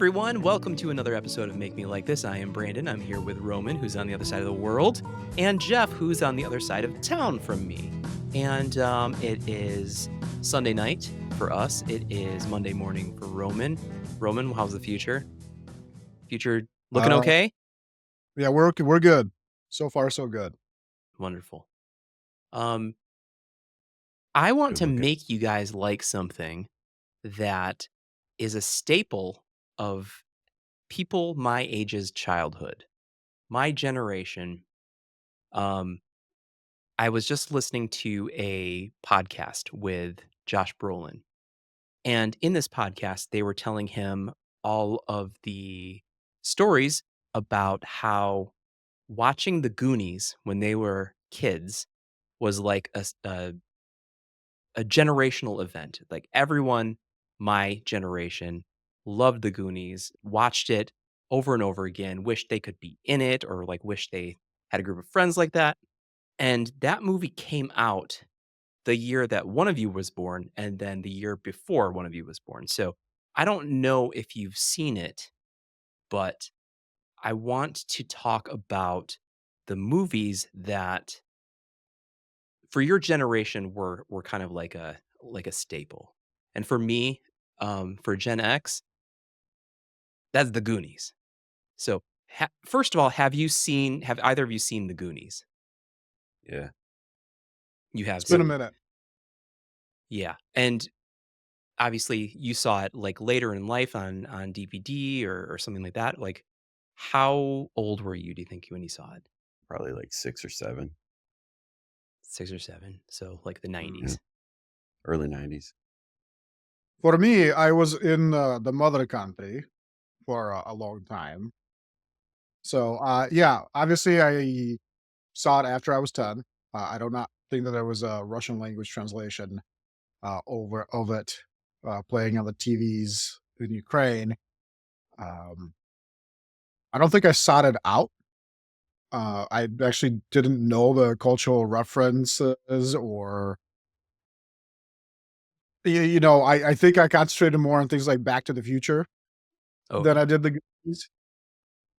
everyone. Welcome to another episode of Make Me Like This. I am Brandon. I'm here with Roman, who's on the other side of the world, and Jeff, who's on the other side of town from me. And it is Sunday night for us. It is Monday morning for Roman. Roman, how's the future? Future looking Uh, okay? yeah, we're good. So far, so good. Wonderful. Um, I want Good to looking. make you guys like something that is a staple of people my age's childhood, my generation. Um, I was just listening to a podcast with Josh Brolin, and in this podcast, they were telling him all of the stories about how watching the Goonies when they were kids was like a generational event. Like everyone, my generation, loved the Goonies, watched it over and over again, wished they could be in it, or like wish they had a group of friends like that. And that movie came out the year that one of you was born and then the year before one of you was born. So I don't know if you've seen it, but I want to talk about the movies that for your generation were kind of like a staple. And for me, for Gen X, that's the Goonies. So first of all, have either of you seen the Goonies? Yeah. You It's have. been a So minute. yeah. And obviously you saw it like later in life on DVD or something like that. Like how old were you, do you think, when you saw it? Probably like 6 or 7. 6 or 7. So like the Mm. Yeah. 90s. Early 90s. For me, I was in the mother country for a long time. So, yeah, obviously, I saw it after I was 10. I do not think that there was a Russian language translation over of it playing on the TVs in Ukraine. Um, I don't think I sought it out. I actually didn't know the cultural references or I think I concentrated more on things like Back to the Future Oh than I yeah. did the Goonies,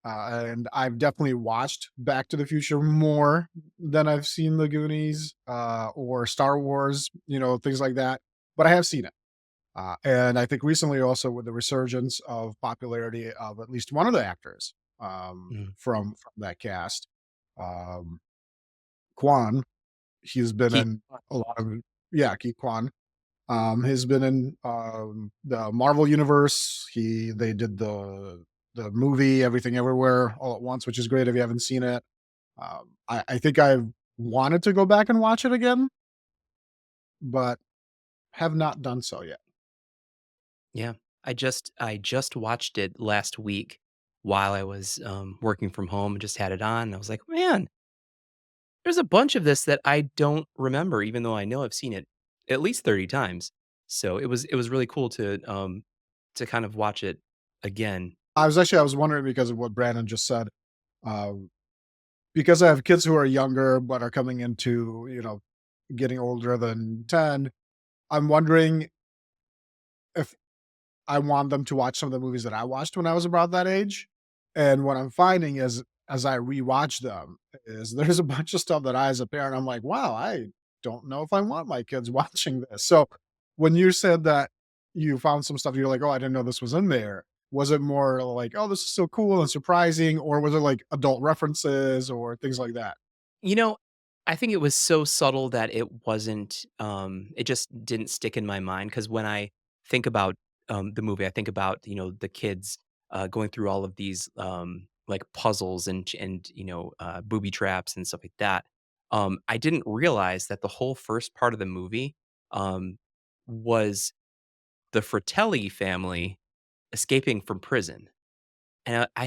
and I've definitely watched Back to the Future more than I've seen the Goonies, or Star Wars, things like that, but I have seen it, and I think recently also with the resurgence of popularity of at least one of the actors, Mhm. from that cast, um, Kwan, he's been Keith. in a lot of yeah, Keith Kwan. Has been in, the Marvel Universe. They did the movie Everything Everywhere All at Once, which is great if you haven't seen it. I think I've wanted to go back and watch it again, but have not done so yet. Yeah. I just watched it last week while I was, working from home and just had it on, and I was like, "Man, there's a bunch of this that I don't remember even though I know I've seen it at least 30 times." So it was really cool to kind of watch it again. I was wondering because of what Brandon just said, um, because I have kids who are younger but are coming into, getting older than 10, I'm wondering if I want them to watch some of the movies that I watched when I was about that age, and what I'm finding is, as I rewatch them, is there's a bunch of stuff that I, as a parent, I'm like, "Wow, I don't know if I want my kids watching this." So, when you said that you found some stuff, you're like, "Oh, I didn't know this was in there." Was it more like, "Oh, this is so cool and surprising," or was it like adult references or things like that? You know, I think it was so subtle that it just didn't stick in my mind because when I think about, the movie, I think about, the kids, going through all of these, like, puzzles and booby traps and stuff like that. I didn't realize that the whole first part of the movie, was the Fratelli family escaping from prison, and I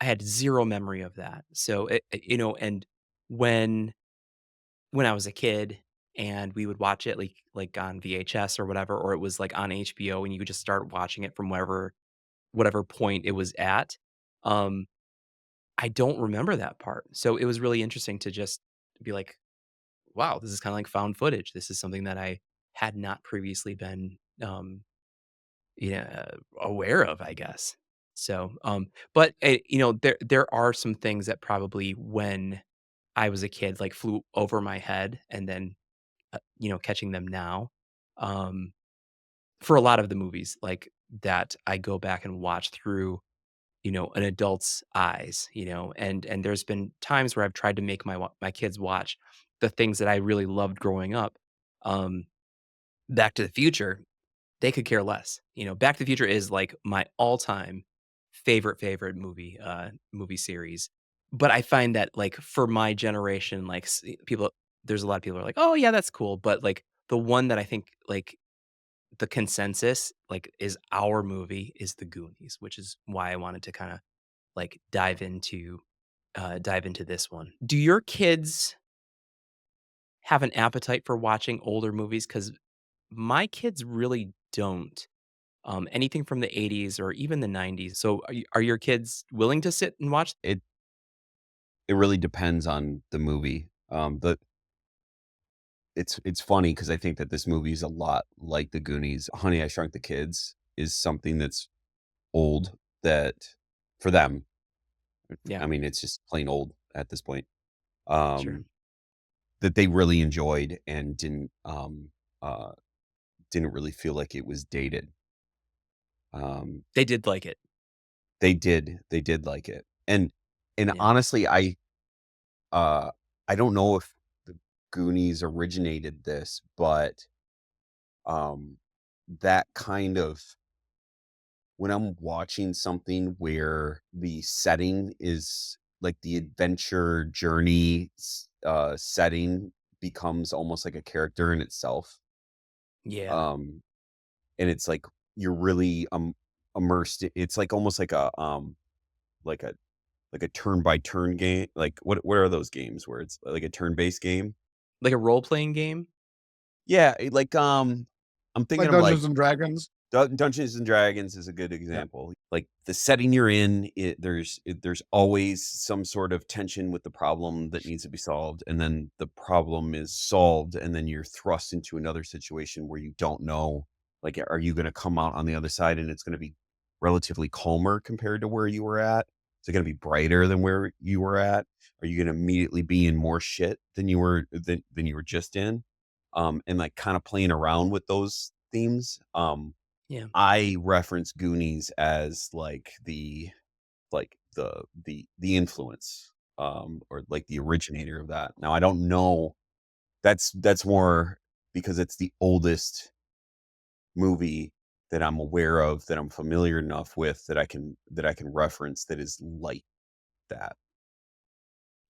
had 0 memory of that. So, and when when I was a kid and we would watch it like on VHS or whatever, or it was like on HBO and you would just start watching it from whatever point it was at. Um, I don't remember that part. So it was really interesting to just be like, wow, this is kind of like found footage. This is something that I had not previously been yeah, aware of, I guess. So, but, there are some things that probably when I was a kid, like, flew over my head and then, catching them now, um, for a lot of the movies, like, that I go back and watch through, an adult's eyes, and there's been times where I've tried to make my kids watch the things that I really loved growing up. Um, Back to the Future, they could care less. Back to the Future is, like, my all-time favorite movie series. But I find that, like, for my generation, like, people there's a lot of people who are like, "Oh, yeah, that's cool," but, like, the one that I think, like, the consensus, like, is our movie is The Goonies, which is why I wanted to kinda, like, dive into this one. Do your kids have an appetite for watching older movies? Because my kids really don't. Anything from the '80s or even the '90s. So are your kids willing to sit and watch? It it really depends on the movie. It's funny because I think that this movie is a lot like The Goonies. Honey, I Shrunk the Kids is something that's old that for them, Yeah, I mean, it's just plain old at this point. sure. Um, that they really enjoyed and uh, didn't really feel like it was dated. Um, They did like it. they did like it. And Yeah. honestly, uh, I don't know if the Goonies originated this, but, um, that kind of when I'm watching something where the setting is like the adventure journey setting becomes almost like a character in itself, Yeah. um, and it's like you're really, immersed it's like almost like a like a turn by turn game, like, what are those games where it's like a turn-based game? Like a role-playing game? Yeah, like, I'm thinking Like of, Dungeons like, and Dragons. Dungeons& and Dragons is a good Yeah. example. Like, the setting you're in, there's always some sort of tension with the problem that needs to be solved, and then the problem is solved, and then you're thrust into another situation where you don't know, like, are you gonna come out on the other side and it's gonna be relatively calmer compared to where you were at? Is it gonna be brighter than where you were at? Are you gonna immediately be in more shit than you were just in? And, like, kinda playing around with those themes. Yeah. I reference Goonies as, like the influence, or, like, the originator of that. Now, I don't know that's more because it's the oldest movie that I'm aware of, that I'm familiar enough with, that I can reference that is like that.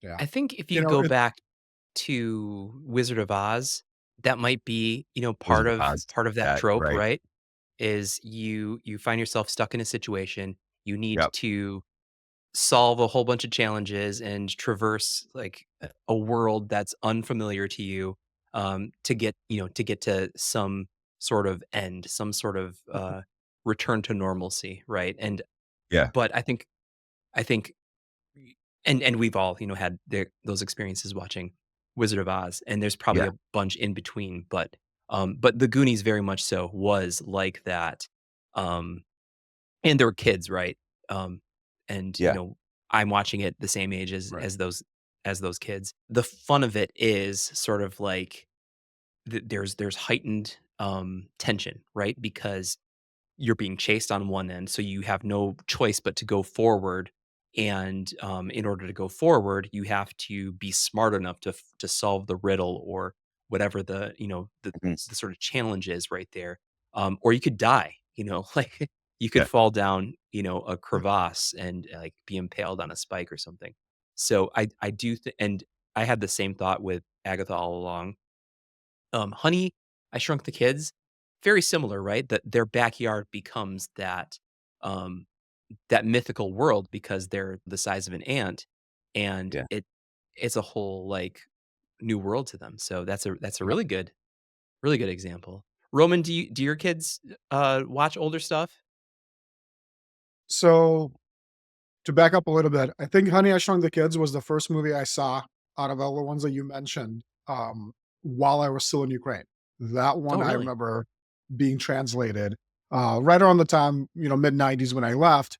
Yeah. I think if You you know, go it back to Wizard of Oz, that might be, part Wizard of of Oz, part of that that trope, right? right? Is you find yourself stuck in a situation, you need Yep, to solve a whole bunch of challenges and traverse, like, a world that's unfamiliar to you, to get to some sort of end, some sort of, return to normalcy, right? yeah, But I think and we've all, had those experiences watching Wizard of Oz, and there's probably yeah, a bunch in between, but The Goonies very much so was like that, um, and there were kids, right? Um, and, yeah, I'm watching it the same age as Right. those kids. The fun of it is sort of like there's heightened, tension, right? Because you're being chased on one end, so you have no choice but to go forward, and, in order to go forward, you have to be smart enough to solve the riddle or whatever mhm, the sort of challenge is right there, or you could die, like, you could yeah, fall down, a crevasse and, like, be impaled on a spike or something. So I do and I had the same thought with Agatha All Along. Honey, I Shrunk the Kids, very similar, right? That their backyard becomes um, that mythical world because they're the size of an ant, and yeah. it's a whole, like, new world to them. So that's a Yep. really good example. Roman, do your kids, watch older stuff? So, to back up a little bit, I think Honey, I Shrunk the Kids was the first movie I saw out of all the ones that you mentioned, while I was still in Ukraine. That one Oh, I really? remember being translated, right around the time, mid-90s when I left.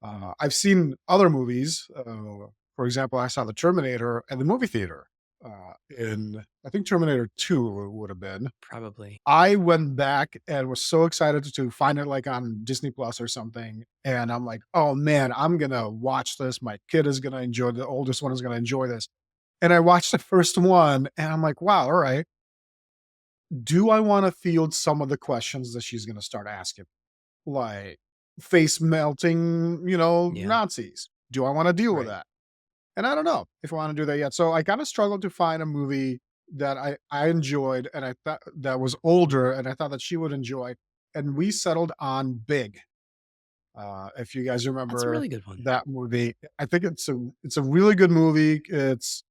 I've seen other movies. For example, I saw the Terminator at the movie theater. In I think Terminator 2 would have been. Probably. I went back and was so excited to find it like on Disney Plus or something. And I'm like, oh man, I'm gonna watch this. My kid is gonna enjoy the oldest one is gonna enjoy this. And I watched the first one and I'm like, wow, all right. Do I want to field some of the questions that she's gonna start asking? Like face melting, Yeah. Nazis. Do I want to deal with Right. that? And I don't know if I want to do that yet. So I kind of struggled to find a movie that I enjoyed and I thought that was older and I thought that she would enjoy. And we settled on Big. If you guys That's a remember really good one. that movie, I think it's a really good movie. It's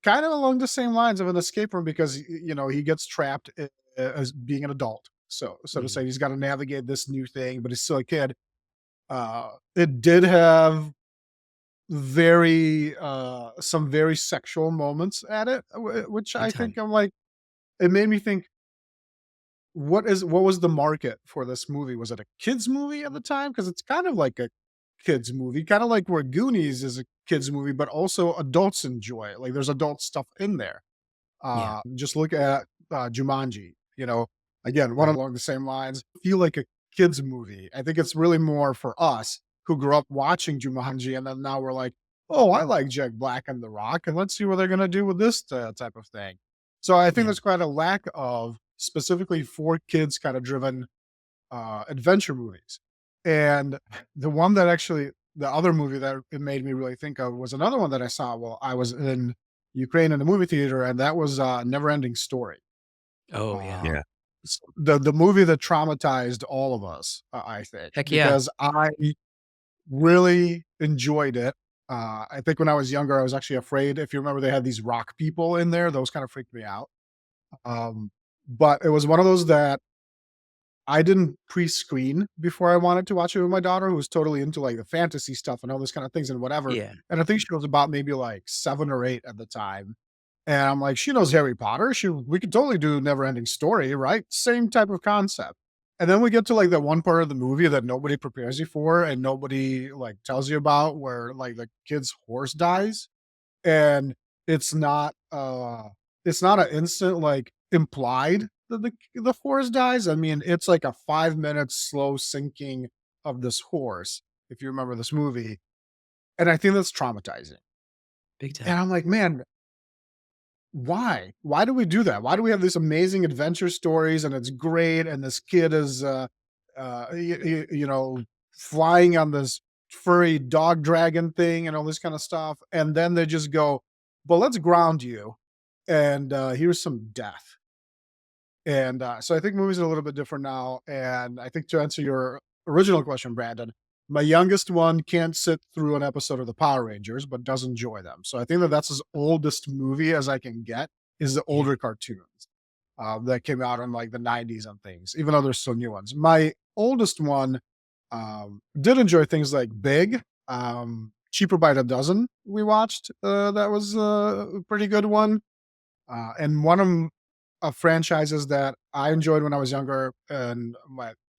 kind of along the same lines of an escape room because he gets trapped as being an adult. So to Mhm. say, he's got to navigate this new thing, but he's still a kid. It did have some very sexual moments at it, which Big I time. think I'm like, it made me think, what was the market for this movie? Was it a kids movie at the time? Because it's kind of like a kids movie, kind of like where Goonies is a kids movie, but also adults enjoy it. Like there's adult stuff in there. Yeah. Just look at Jumanji. Again, one Right. along the same lines. Feel like a kids movie. I think it's really more for us who grew up watching Jumanji, and then now we're like, oh, I like Jack Black and The Rock, and let's see what they're gonna do with this type of thing. So I think Yeah. there's quite a lack of specifically for kids kind of driven adventure movies. And the other movie that it made me really think of was another one that I saw while I was in Ukraine in the movie theater, and that was Never Ending Story. Oh, yeah. Uh, Yeah. the movie that traumatized all of us, I think, Heck yeah. because I really enjoyed it. I think when I was younger, I was actually afraid. If you remember, they had these rock people in there; those kind of freaked me out. Um, but it was one of those that I didn't pre-screen before I wanted to watch it with my daughter, who was totally into, like, the fantasy stuff and all those kind of things and whatever, Yeah. and I think she was about maybe, like, 7 or 8 at the time, and I'm like, "She knows Harry Potter, we could totally do Never Ending Story, right?" Same type of concept, and then we get to, like, that one part of the movie that nobody prepares you for and nobody, like, tells you about where, like, the kid's horse dies, and it's not it's not an instant like implied that the horse dies. I mean, it's like a 5 minute slow sinking of this horse, if you remember this movie. And I think that's traumatizing. Big time. And I'm like, man, why? Why do we do that? Why do we have these amazing adventure stories and it's great and this kid is flying on this furry dog dragon thing and all this kind of stuff and then they just go, "But let's ground you and here's some death." And so I think movies are a little bit different now. And I think to answer your original question, Brandon, my youngest one can't sit through an episode of the Power Rangers, but does enjoy them. So I think that that's as oldest movie as I can get is the Yeah. older cartoons that came out in like the 90s and things, even though there's still new ones. My oldest one did enjoy things like Big, Cheaper by the Dozen. We watched that was a pretty good one and one of franchises that I enjoyed when I was younger and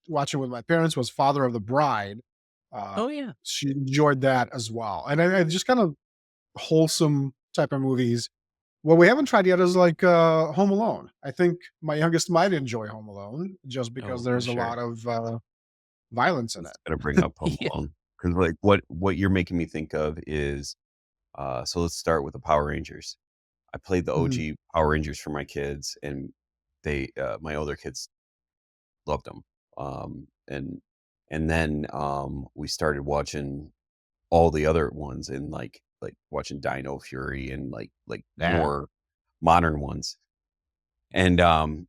watching with my parents was Father of the Bride. Uh, Oh, yeah. she enjoyed that as well, and I just kind of wholesome type of movies. What we haven't tried yet is like Home Alone. I think my youngest might enjoy Home Alone just because Oh, I'm there's a sure. lot of violence in I was it. gonna bring up Home Yeah. Alone because, like, what you're making me think of is, so let's start with the Power Rangers. I played the Mhm. OG Power Rangers for my kids, and my older kids loved them. And then, we started watching all the other ones and, like, watching Dino Fury and, like, Yeah. more modern ones. And,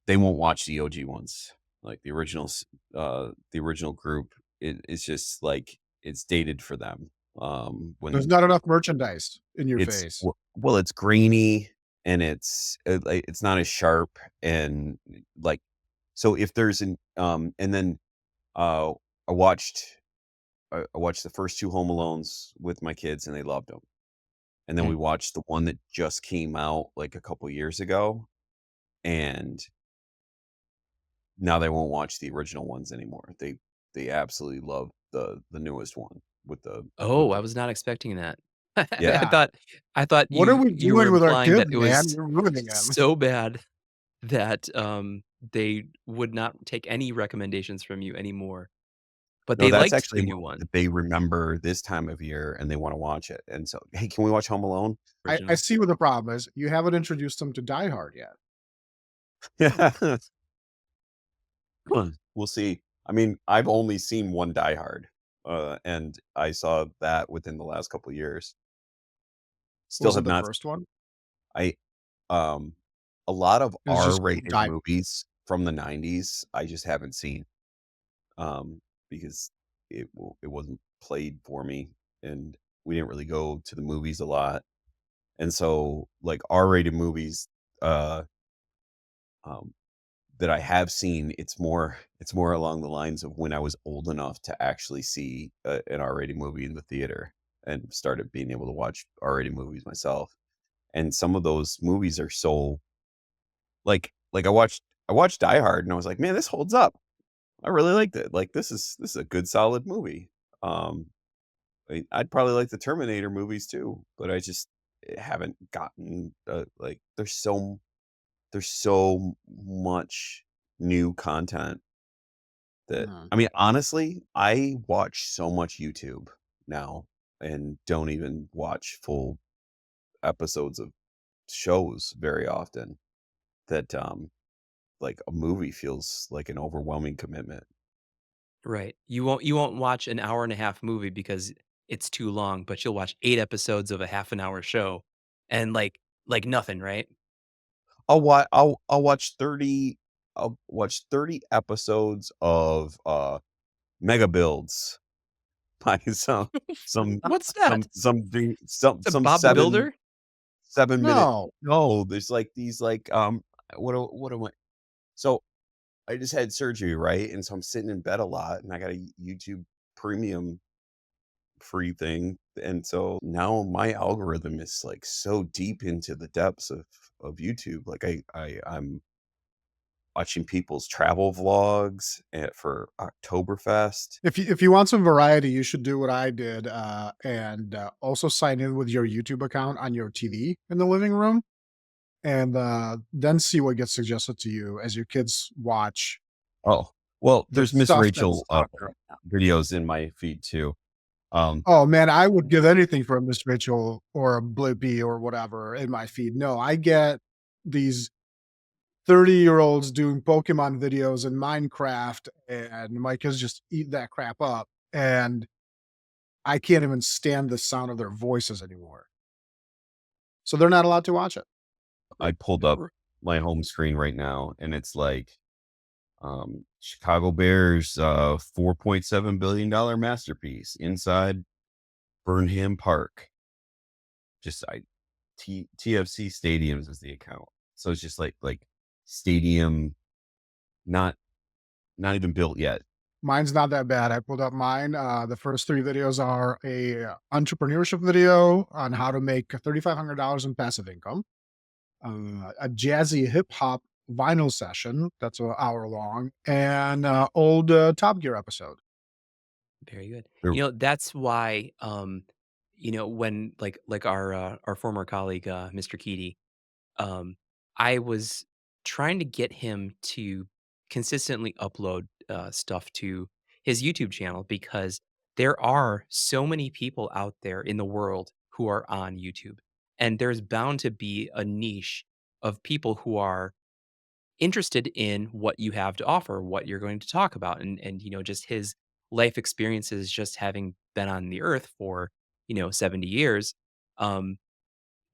they won't watch the OG ones, like the original group. It's just, like, it's dated for them, There's when not enough merchandise in your it's face. well, it's grainy and like, it's not as sharp and, like so if there's and then, uh, I watched I watched the first 2 Home Alones with my kids, and they loved them. And then we Mm. watched the one that just came out, like, a couple years ago, and now they won't watch the original ones anymore. They absolutely love the newest one. with the with Oh, I the was not expecting that. I yeah. Yeah. thought I thought What are we you were doing with our implying that kids, it man? was We're ruining them. so bad that, they would not take any recommendations from you anymore, but No, they that's liked actually the more new one, that they remember this time of year and they wanna watch it, and so, "Hey, can we watch Home Alone?" I original. see what the problem is. You haven't introduced them to Die Hard yet. Yeah. We'll see. I mean, I've only seen 1 Die Hard, and I saw that within the last couple years. Still Was it have the not first one? I um, a lot of It was just R-rated Die movies from the '90s, I just haven't seen, because it wasn't played for me, and we didn't really go to the movies a lot, and so, like, R-rated movies, uh, um, that I have seen, it's more along the lines of when I was old enough to actually see an R-rated movie in the theater and started being able to watch R-rated movies myself, and some of those movies are so like I watched Die Hard and I was like, "Man, this holds up. I really liked it. Like, this is a good solid movie." Um, I'd probably like the Terminator movies too, but I just haven't gotten, like, there's so much new content that Mhm. I mean, honestly, I watch so much YouTube now and don't even watch full episodes of shows very often that, like, a movie feels like an overwhelming commitment. Right. You won't watch an hour and a half movie because it's too long, but you'll watch 8 episodes of a half an hour show and, like nothing, right? I'll watch 30 episodes of, Mega Builds by some What's that? It's a some Bob the Builder? 7-minute No. no, there's, like, these, like, what am I so, I just had surgery, right? And so I'm sitting in bed a lot, and I got a YouTube Premium free thing, and so now my algorithm is, like, so deep into the depths of YouTube, like, I'm watching people's travel vlogs, for Oktoberfest. If you want some variety, you should do what I did, and, also sign in with your YouTube account on your TV in the living room, and, then see what gets suggested to you as your kids watch Oh, well, the there's Miss stuff Rachel, that's popular right now. videos in my feed too. Um, Oh, man, I would give anything for a Miss Rachel or a Blippi or whatever in my feed. No, I get these 30-year-olds doing Pokemon videos and Minecraft, and my kids just eat that crap up, and I can't even stand the sound of their voices anymore. So they're not allowed to watch it. I pulled up my home screen right now, and it's like, Chicago Bears, $4.7 billion masterpiece inside Burnham Park. Just TFC Stadiums is the account. So it's just like stadium, not not even built yet. Mine's not that bad. I pulled up mine. The first 3 videos are a entrepreneurship video on how to make $3,500 in passive income, a jazzy hip hop vinyl session that's an hour long, and, old, Top Gear episode. Very good. There That's why, when like our former colleague, Mr. Keaty, um, I was trying to get him to consistently upload, stuff to his YouTube channel because there are so many people out there in the world who are on YouTube, and there's bound to be a niche of people who are interested in what you have to offer, what you're going to talk about, and just his life experiences, just having been on the earth for 70 years. Um,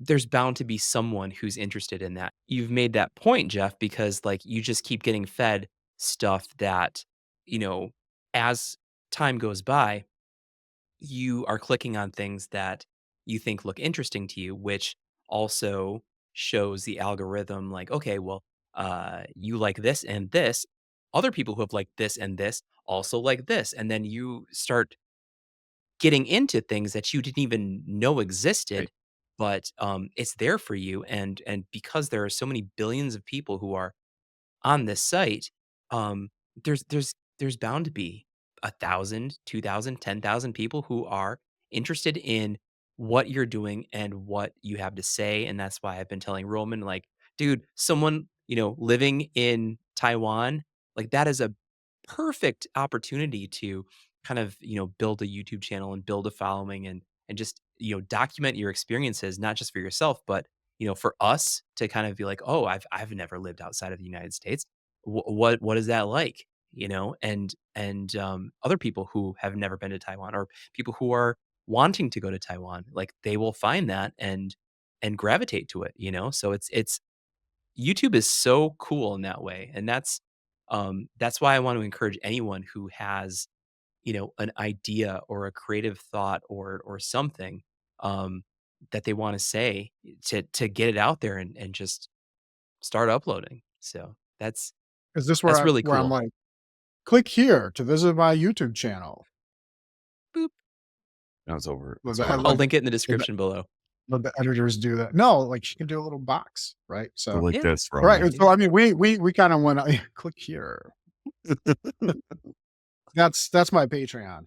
there's bound to be someone who's interested in that. You've made that point, Jeff, because like you just keep getting fed stuff that, you know, as time goes by, you are clicking on things that you think look interesting to you, which also shows the algorithm like, okay, well, you like this and this. Other people who have liked this and this also like this. And then you start getting into things that you didn't even know right. existed, but it's there for you. And because there are so many billions of people who are on this site, um, there's bound to be 1,000, 2,000, 10,000 people who are interested in what you're doing and what you have to say, and that's why I've been telling Roman, like, "Dude, someone, living in Taiwan, like, that is a perfect opportunity to kind of, build a YouTube channel and build a following and just, document your experiences, not just for yourself, but, for us to kind of be like, "Oh, I've never lived outside of the United States. What is that like?" And other people who have never been to Taiwan or people who are wanting to go to Taiwan, like, they will find that and gravitate to it. So it's YouTube is so cool in that way, and that's why I want to encourage anyone who has, an idea or a creative thought or something, um, that they wanna say to get it out there and just start uploading. So Is this that's really where I'm cool. like, click here to visit my YouTube channel? Boop. Now it's over. Would It's the, over. I'll like, link it in the would the, description below. would the editors do that? No, like she can do a little box, right? Go So, like Yeah, this, right. Roman. So, yeah, I mean, we kind of went, click here. That's my Patreon.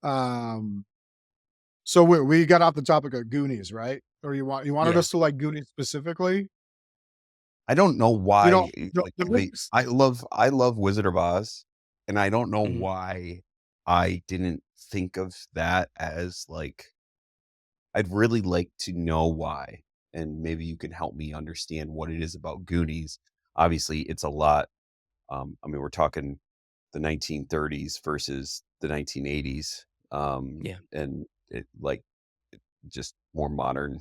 Um, so we got off the topic of Goonies, right? Or you wanted yeah, us to like Goonies specifically? I don't know You why, don't, the movies. I love Wizard of Oz, and I don't know mhm, why I didn't think of that as, like, I'd really like to know why, and maybe you can help me understand what it is about Goonies. Obviously, it's a lot. I mean, we're talking the 1930s versus the 1980s, yeah, and just more modern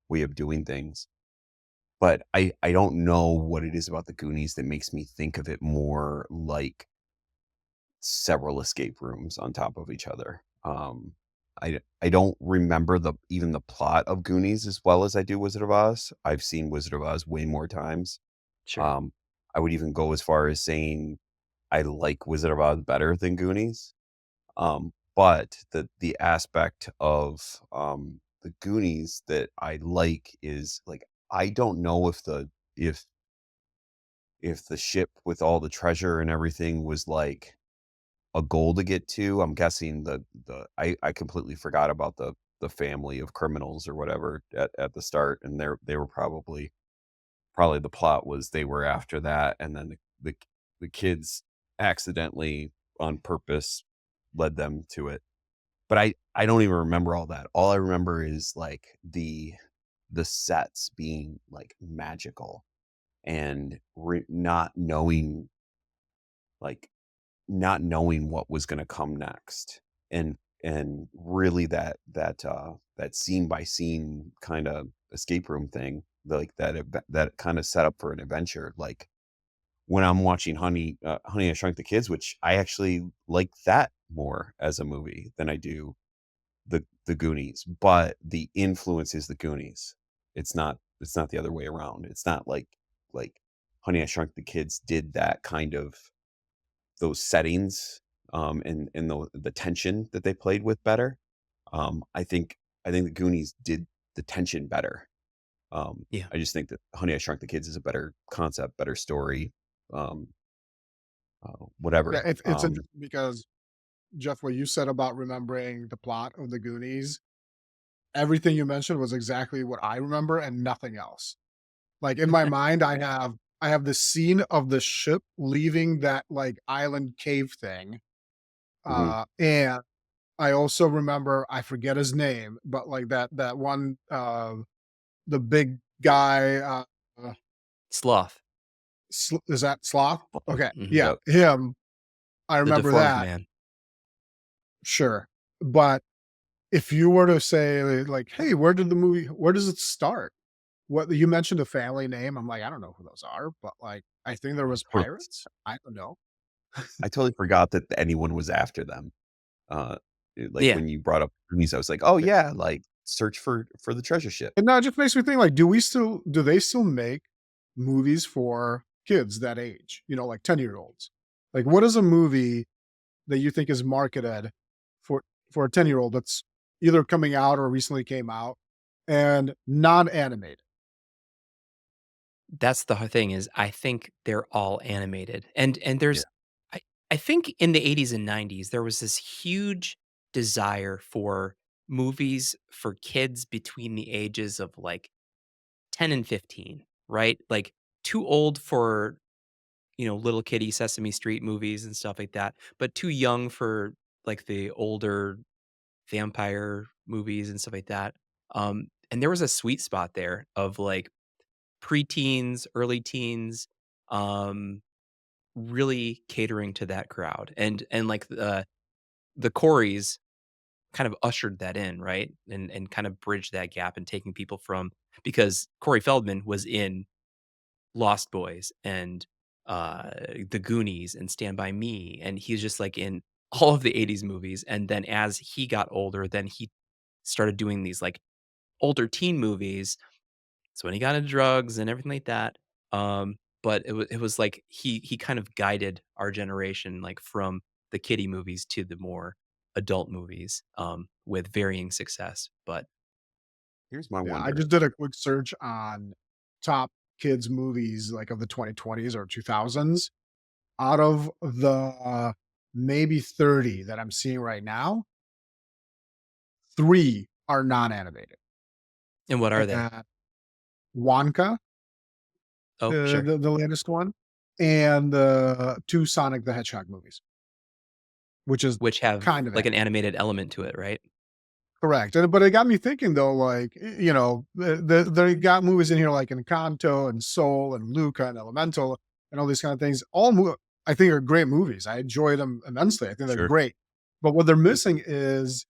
way of doing things. But I don't know what it is about the Goonies that makes me think of it more like several escape rooms on top of each other. I don't remember even the plot of Goonies as well as I do Wizard of Oz. I've seen Wizard of Oz way more times. sure, Um, I would even go as far as saying I like Wizard of Oz better than Goonies. But the aspect of the Goonies that I like is like I don't know if if the ship with all the treasure and everything was like a goal to get to. I'm guessing I completely forgot about the family of criminals or whatever at the start, and they were probably the plot was they were after that, and then the kids accidentally on purpose led them to it. But I don't even remember all that. All I remember is like the sets being like magical and like not knowing what was gonna come next, and really that scene by scene kinda escape room thing, like, that kinda set up for an adventure, like, when I'm watching Honey, I Shrunk the Kids, which I actually like that more as a movie than I do the Goonies, but the influence is the Goonies. It's not the other way around. It's not like Honey, I Shrunk the Kids did that kind of those settings, and the tension that they played with better. I think the Goonies did the tension better. yeah. I just think that Honey, I Shrunk the Kids is a better concept, better story, um, Yeah, whatever. it's interesting because Jeff, what you said about remembering the plot of the Goonies, everything you mentioned was exactly what I remember and nothing else. Like in my mind, I have the scene of the ship leaving that like island cave thing. Mhm. And I also remember I forget his name, but like that one the big guy uh Sloth. Is that Sloth? Okay. Mhm. Yeah, Yep. him. I The remember deformed that. man. Sure. But if you were to say like, "Hey, where does it start?" What you mentioned a family name, I'm like, "I don't know who those are," but, like, I think there was pirates? I don't know. I totally forgot that anyone was after them. Like, Yeah. when you brought up Goonies, I was like, "Oh, Eh, yeah, like, search for the treasure ship." and now it just makes me think, like, do they still make movies for kids that age? You know, like 10-year-olds? Like, what is a movie that you think is marketed for a 10-year-old that's either coming out or recently came out and non-animated? That's the thing is I think they're all animated, and Yeah. there's I think in the '80s and '90s, there was this huge desire for movies for kids between the ages of, like, 10 and 15, right? Like, too old for, little kitty Sesame Street movies and stuff like that, but too young for, like, the older vampire movies and stuff like that. And there was a sweet spot there of, like, preteens, early teens, um, really catering to that crowd, and, like, the Coreys kind of ushered that in, right? And kind of bridged that gap and taking people from because Corey Feldman was in Lost Boys and, The Goonies and Stand By Me, and he's just, like, in all of the '80s movies, and then as he got older, then he started doing these, like, older teen movies. So when he got into drugs and everything like that, but it was like he kind of guided our generation, like, from the kiddie movies to the more adult movies, with varying success, but Here's my Yeah, I wonder. just did a quick search on top kids movies like of the 2020s or 2000s. Out of the maybe 30 that I'm seeing right now, 3 are non-animated. and what are they? Uh, Wonka, Oh, sure. the latest one, and the 2 Sonic the Hedgehog movies, which is Which have, kind of like, an animated. animated element to it, right? Correct, and but it got me thinking though, like, they got movies in here like Encanto and Soul and Luca and Elemental and all these kind of things. I think are great movies. I enjoy them immensely. I think they're Sure. great. But what they're missing is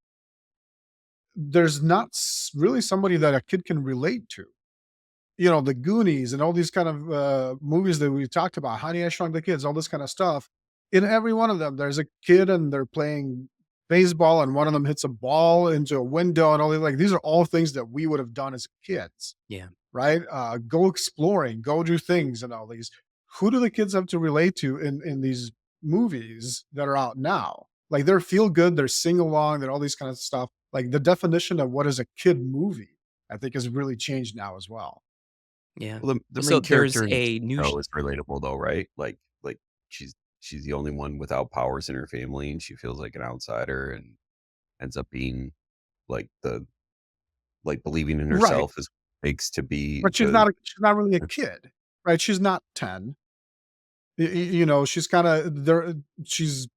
there's not really somebody that a kid can relate to. The Goonies and all these kind of movies that we talked about, Honey, I Shrunk the Kids, all this kind of stuff. In every one of them, there's a kid and they're playing baseball, and one of them hits a ball into a window, and all these are all things that we would have done as kids, Yeah, right? Go exploring, go do things, and all these. Who do the kids have to relate to in these movies that are out now? Like they're feel good, they're sing along, they're all these kind of stuff. Like the definition of what is a kid movie, I think, has really changed now as well. yeah. Well, the So main there's character in the a new sh show is relatable though, right? Like she's the only one without powers in her family, and she feels like an outsider and ends up being like believing in Right. herself is makes to be But the she's not really a kid, right? She's not 10. She's kinda there she's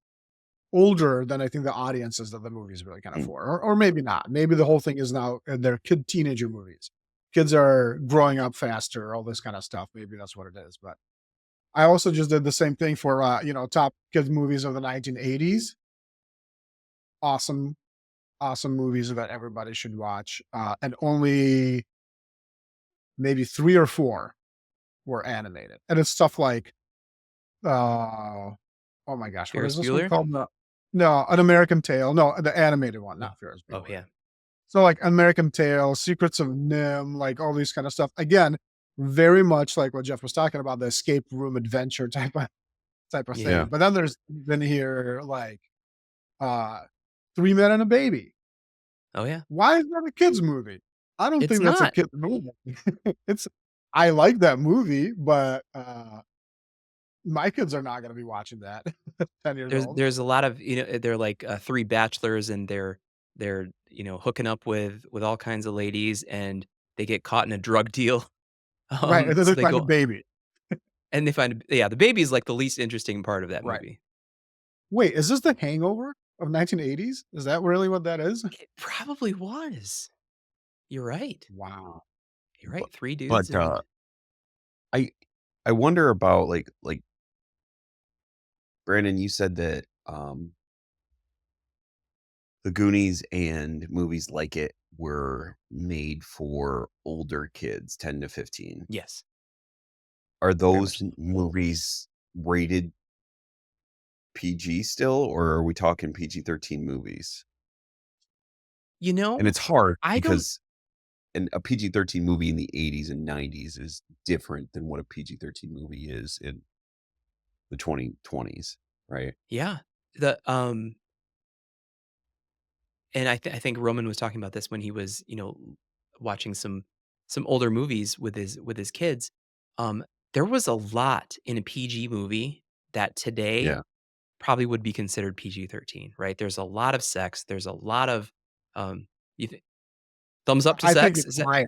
older than I think the audiences that the movie is really kinda mm, for, or maybe not. Maybe the whole thing is now they're teenager movies. Kids are growing up faster, all this kinda stuff. Maybe that's what it is, but I also just did the same thing for, top kids movies of the 1980s. Awesome, awesome movies that everybody should watch, and only maybe 3 or 4 were animated, and it's stuff like, Uh, oh my gosh, what is Ferris this one Bueller? called? No, An American Tail. No, the animated one, Oh. not Ferris Oh, Bueller. yeah. So like American Tail, Secrets of Nim, like all these kind of stuff. Again, very much like what Jeff was talking about, the escape room adventure type of Yeah. yeah. thing. But then there's been here like uh Three Men and a Baby. Oh, yeah. Why is that a kids movie? I don't It's think that's a not. kid movie. it's I like that movie, but my kids are not gonna be watching that 10 years There's old. there's a lot of, they're like, 3 bachelors and they're, hooking up with all kinds of ladies and they get caught in a drug deal. Right, and then So they they find a go baby. and they find yeah, the baby is like the least interesting part of that Right. movie. Wait, is this The Hangover of 1980s? Is that really what that is? It probably was. You're right. Wow. You're But right, 3 dudes but, and I I wonder about, Brandon, you said that, the Goonies and movies like it were made for older kids, 10 to 15. yes, Are very those much so. movies rated PG still, or are we talking PG-13 movies? You And know, it's hard I don't because a PG-13 movie in the '80s and '90s is different than what a PG-13 movie is in the 2020s, right? yeah. The, and I think Roman was talking about this when he was, watching some older movies with his kids. There was a lot in a PG movie that today Yeah. probably would be considered PG-13, right? There's a lot of sex, there's a lot of, you thi thumbs up to I think sex? it's Is that higher.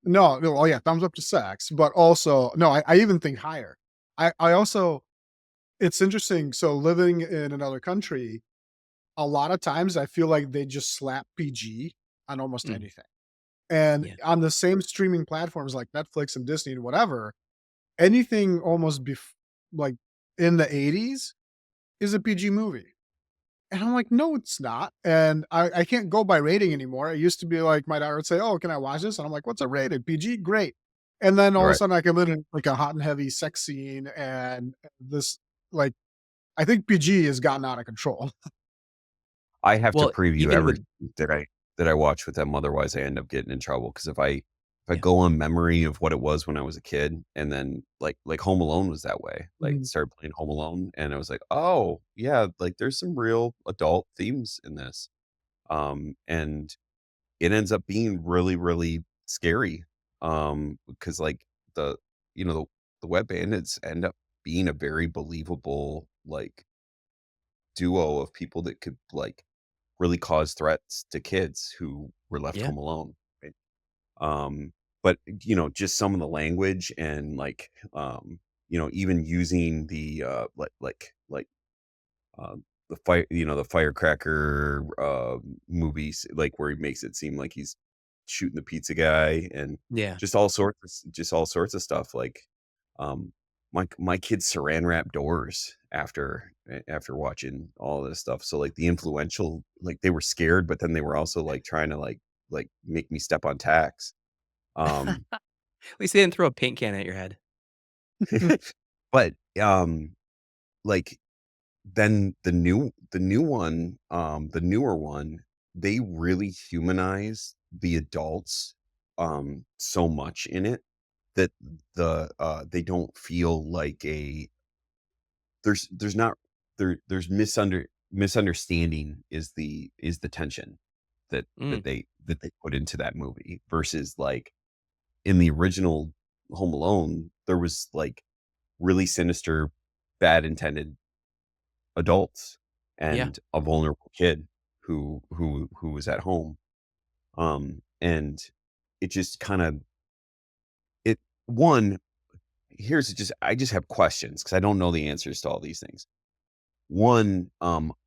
No, no, oh, yeah, thumbs up to sex, but also no, I even think higher. I also it's interesting, so living in another country, a lot of times I feel like they just slap PG on almost Mm, anything. And yeah, on the same streaming platforms like Netflix and Disney and whatever, anything almost like in the 80s is a PG movie. And I'm like, "No, it's not." And I can't go by rating anymore. It used to be like my daughter would say, "Oh, can I watch this?" And I'm like, "What's a rated? PG? Great." And then all of a Right. sudden I come in and like a hot and heavy sex scene and this like I think PG has gotten out of control. I have to well, preview even everything with that I watch with them, otherwise I end up getting in trouble. Because if I yeah, go on memory of what it was when I was a kid, and then, like, Home Alone was that way, like, Mhm. started playing Home Alone, and I was like, "Oh, yeah, like, there's some real adult themes in this." And it ends up being really, really scary, because, like, the you know, the wet bandits end up being a very believable, like, duo of people that could, like, really cause threats to kids who were left yeah, home alone, right? But, just some of the language and, like, even using the, the firecracker, movies, like, where he makes it seem like he's shooting the pizza guy, and yeah. just all sorts of stuff, like, um, my kids Saran wrap doors after watching all this stuff, so, like, the influential, like, they were scared, but then they were also, like, trying to, like, make me step on tacks, um, At least they didn't throw a paint can at your head. but, like, then the newer one, they really humanize the adults, so much in it that they don't feel like a there's not there's misunderstanding is the tension Mm, that they put into that movie versus, like, in the original Home Alone, there was, like, really sinister, bad intended adults yeah. and a vulnerable kid who was at home. And it just kind of it one here's just I just have questions because I don't know the answers to all these things. One,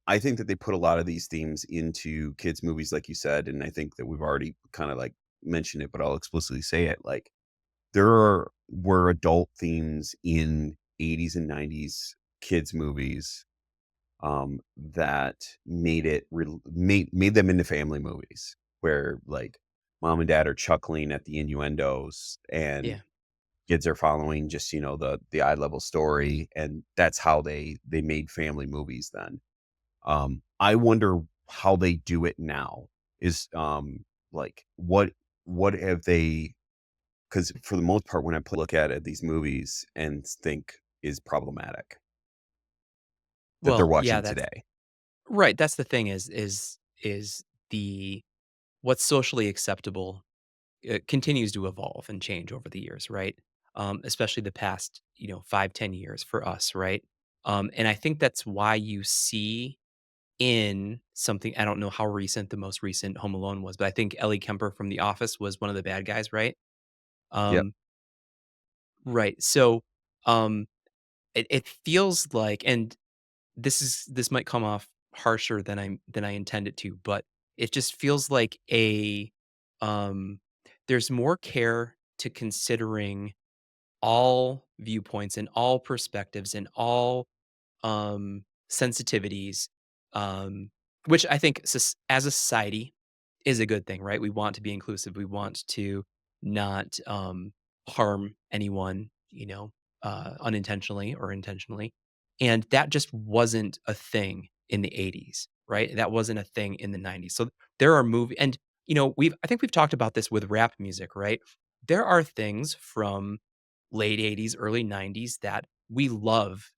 I think that they put a lot of these themes into kids' movies, like you said, and I think that we've already kind of, like, mentioned it, but I'll explicitly say it. Like, were adult themes in 80s and 90s kids' movies, that made them into family movies where, like, mom and dad are chuckling at the innuendos and Yeah. kids are following just, the eye level story, and that's how they made family movies then. I wonder how they do it now. Is, like, what have they? Because for the most part, when I look at these movies and think is problematic that they're Well, yeah, watching that's today. right, that's the thing is the what's socially acceptable, it continues to evolve and change over the years, right? Especially the past, 5, 10 years for us, right? And I think that's why you see in something I don't know how recent the most recent Home Alone was, but I think Ellie Kemper from The Office was one of the bad guys, right? Yep. Um, right. So, um, it feels like and this might come off harsher than I intend it to, but it just feels like um, there's more care to considering all viewpoints and all perspectives and all sensitivities, um, which I think as a society is a good thing, right? We want to be inclusive. We want to not harm anyone, unintentionally or intentionally. And that just wasn't a thing in the 80s, right? That wasn't a thing in the 90s. So there are and I think we've talked about this with rap music, right? There are things from late 80s, early 90s that we love,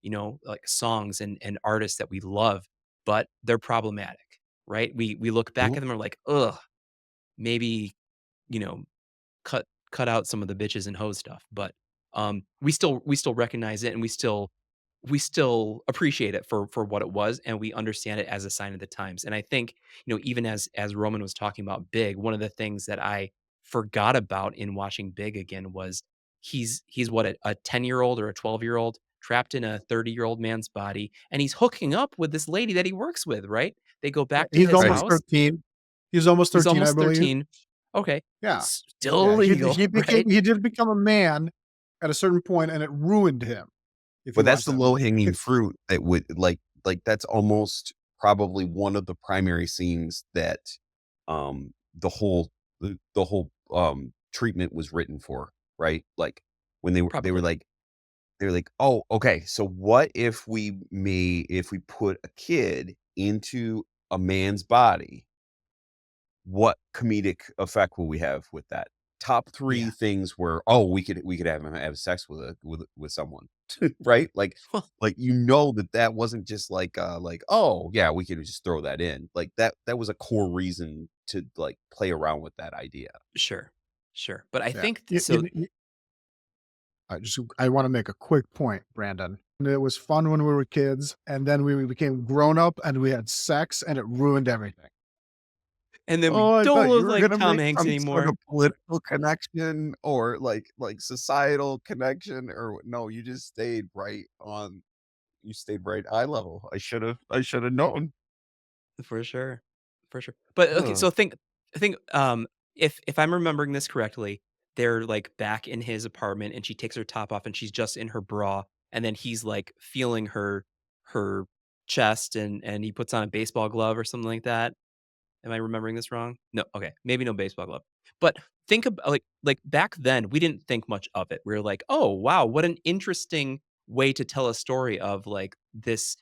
like songs and artists that we love, but they're problematic, right? We look back Mhm. at them and we're like, ugh, maybe, you know, cut out some of the bitches and hoes stuff. But we still recognize it and we still we still appreciate it for what it was, and we understand it as a sign of the times. And I think, even as Roman was talking about Big, one of the things that I forgot about in watching Big again was he's what, a 10-year-old or a 12-year-old trapped in a 30-year-old man's body, and he's hooking up with this lady that he works with, right? They go Yeah, back to he's his Right. almost house. 13. He's almost He's 13, I almost believe. 13. Okay. Yeah. Still Yeah, illegal, right? he did become a man at a certain point, and it ruined him, if But you that's watch the that movie. low-hanging fruit that would that's almost probably one of the primary scenes that, the whole treatment was written for, right? Like, when Probably. they were like, "Oh, okay, so what if we put a kid into a man's body, what comedic effect will we have with that?" Top Yeah. 3 things were, "Oh, we could have him have sex with someone." Right? That wasn't just like, "Oh, yeah, we could just throw that in." Like, that was a core reason to, like, play around with that idea. Sure. Sure. But I Yeah. think so. I wanna make a quick point, Brandon. It was fun when we were kids, and then we became grown up, and we had sex, and it ruined everything. And then we Oh, I don't thought you look were like gonna Tom make Hanks some sort anymore. of political connection or, societal connection, or no, you stayed right eye level. I should have known. For sure. For sure. But, okay, Ugh. so think, if I'm remembering this correctly, they're, like, back in his apartment, and she takes her top off, and she's just in her bra, and then he's, like, feeling her chest, and he puts on a baseball glove or something like that. Am I remembering this wrong? No, okay, maybe no baseball glove. But think about, like, back then, we didn't think much of it. We were like, "Oh, wow, what an interesting way to tell a story of, like, this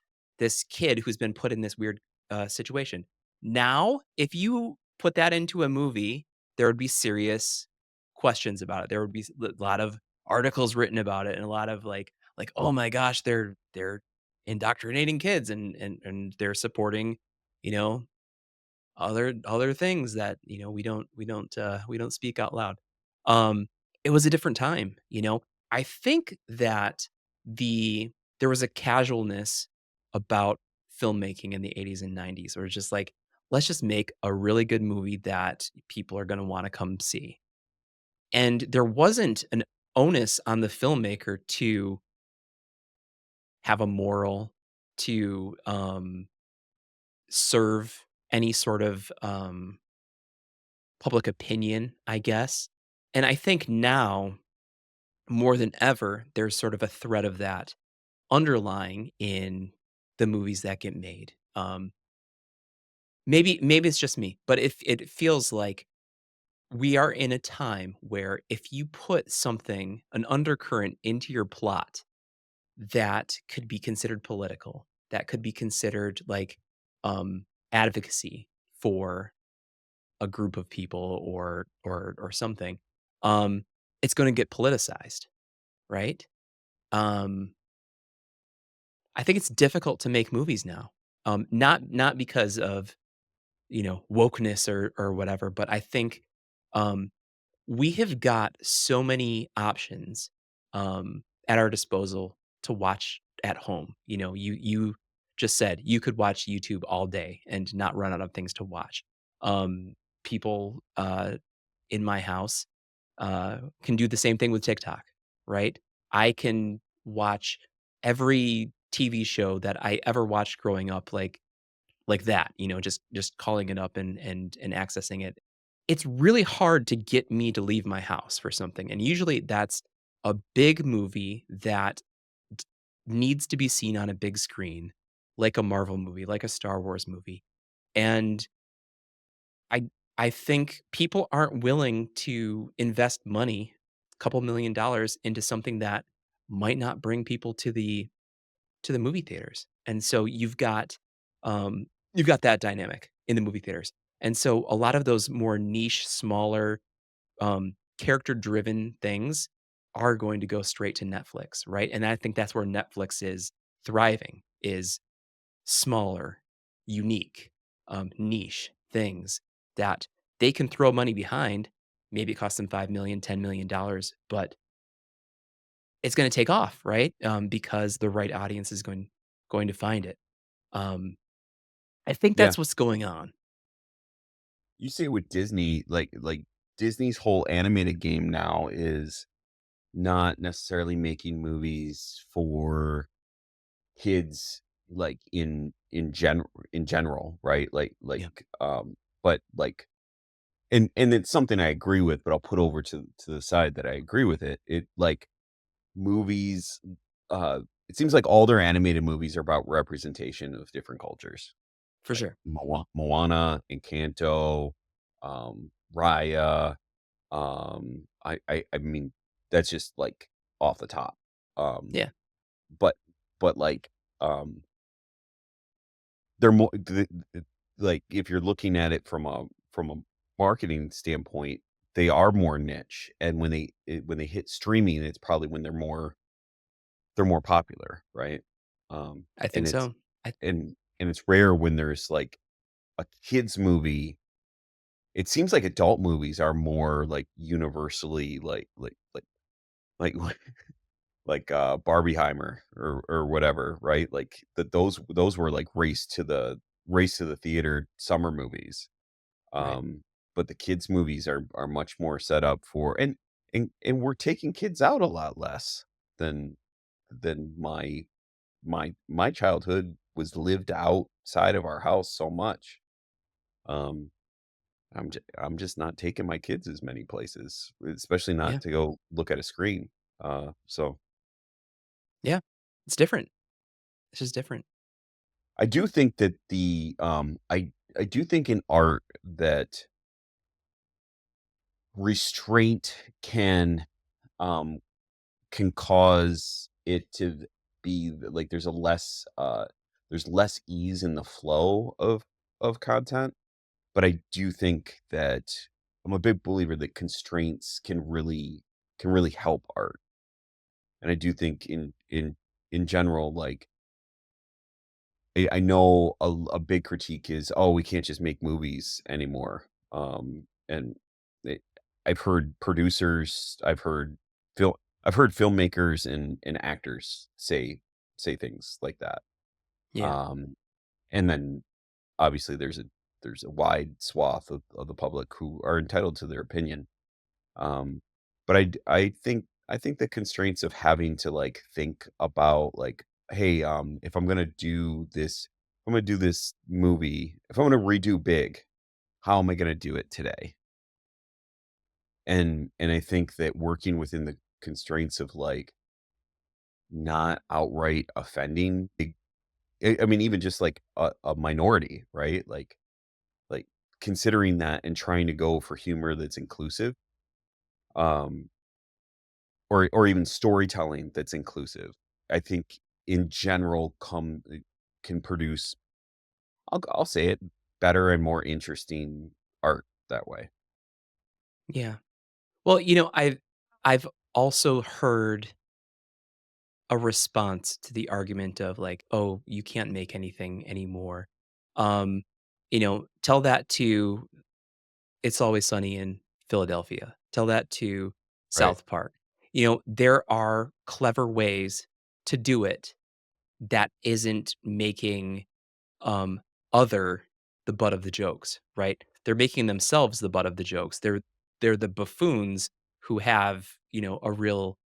kid who's been put in this weird, situation." Now, if you put that into a movie, there would be serious questions about it. There would be a lot of articles written about it, and a lot of, like, "Oh my gosh, they're indoctrinating kids, and they're supporting, you know, other things that, we don't speak out loud." Um, it was a different time, you know? I think that there was a casualness about filmmaking in the '80s and '90s where it's just like, "Let's just make a really good movie that people are gonna wanna come see." And there wasn't an onus on the filmmaker to have a moral, to, serve any sort of, public opinion, I guess. And I think now, more than ever, there's sort of a thread of that underlying in the movies that get made. Maybe it's just me, but if it feels like we are in a time where if you put an undercurrent into your plot that could be considered political, that could be considered like advocacy for a group of people or something, um, it's gonna get politicized, right? Um, I think it's difficult to make movies now. Not because of, wokeness or whatever, but I think, um, we have got so many options, at our disposal to watch at home. You just said you could watch YouTube all day and not run out of things to watch. People, in my house, can do the same thing with TikTok, right? I can watch every TV show that I ever watched growing up, like that, just calling it up and accessing it. It's really hard to get me to leave my house for something, and usually that's a big movie that d needs to be seen on a big screen, like a Marvel movie, like a Star Wars movie, and I I think people aren't willing to invest money, a couple $1,000,000 into something that might not bring people to the movie theaters. And so you've got that dynamic in the movie theaters. And so a lot of those more niche, smaller, character-driven things are going to go straight to Netflix, right? And I think that's where Netflix is thriving, is smaller, unique, niche things that they can throw money behind. Maybe it costs them $5,000,000, $10,000,000, but it's gonna take off, right? Because the right audience is going to find it. Um, I think Yeah. that's what's going on. You see it with Disney, like Disney's whole animated game now is not necessarily making movies for kids, like, in general, right? Yeah, But, like and it's something I agree with, but I'll put over to the side that I agree with it. Movies, uh, it seems like all their animated movies are about representation of different cultures, for like sure. Moana, Encanto, Raya, I mean, that's just, like, off the top. Um, Yeah, but but, like, um they're more like, if you're looking at it from a marketing standpoint, they are more niche, and when they hit streaming, it's probably when they're more popular, right? I And think it's so. I and it's rare when there's, like, a kids movie. It seems like adult movies are more, like, universally, like Barbieheimer or whatever, right? Like, those were, like, race to the theater summer movies. right. Um, but the kids' movies are much more set up for and we're taking kids out a lot less than than my childhood was lived outside of our house so much. Um, I'm just not taking my kids as many places, especially Yeah, not to go look at a screen. So yeah. It's different. It's just different. I do think that I do think in art that restraint um can cause it to be like there's less ease in the flow of content, but I do think that I'm a big believer that constraints can really help art. And I do think in general, like I know a big critique is, "Oh, we can't just make movies anymore." And it I've heard producers, I've heard filmmakers and actors say things like that. Yeah, Um, and then obviously there's a wide swath of the public who are entitled to their opinion. Um, but I think the constraints of having to, like, think about, like, "Hey, if I'm gonna do this movie, if I'm gonna redo Big, how am I gonna do it today?" And I think that working within the constraints of, like, not outright offending I mean, even just, like, a minority, right? Like, considering that and trying to go for humor that's inclusive, um or even storytelling that's inclusive. I think in general can produce, I'll say it, better and more interesting art that way. yeah. Well, I've also heard a response to the argument of like, "Oh, you can't make anything anymore." Um, tell that to It's Always Sunny in Philadelphia. Tell that to Right. South Park. There are clever ways to do it that isn't making, um, other the butt of the jokes, right? They're making themselves the butt of the jokes. They're the buffoons who have, a real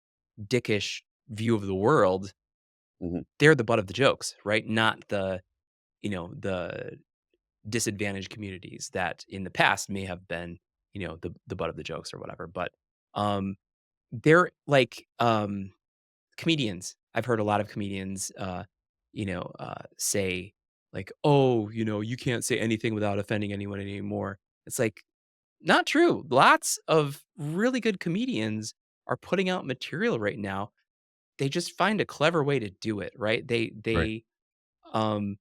dickish view of the world. Mhm. They're the butt of the jokes, right? Not the disadvantaged communities that in the past may have been, the butt of the jokes or whatever. But um they're like comedians. I've heard a lot of comedians say like, "Oh, you can't say anything without offending anyone anymore." It's like not true. Lots of really good comedians are putting out material right now. They just find a clever way to do it, right? Right. Um,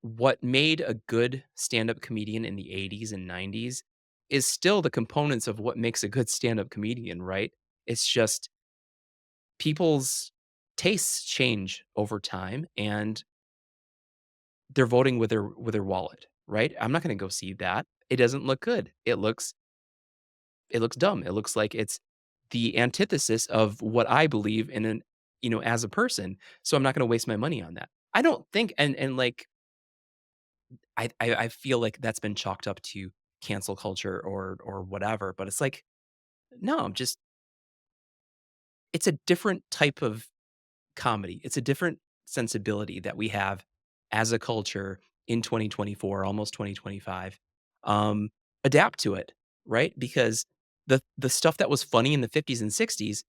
what made a good stand-up comedian in the '80s and '90s is still the components of what makes a good stand-up comedian, right? It's just people's tastes change over time, and they're voting with their wallet, right? I'm not gonna go see that. It doesn't look good. It looks dumb. It looks like it's the antithesis of what I believe in an as a person, so I'm not gonna waste my money on that. I don't think and, like, I feel like that's been chalked up to cancel culture or whatever, but it's like, no, just it's a different type of comedy. It's a different sensibility that we have as a culture in 2024, almost 2025. Um, adapt to it, right? Because the stuff that was funny in the 50s and 60s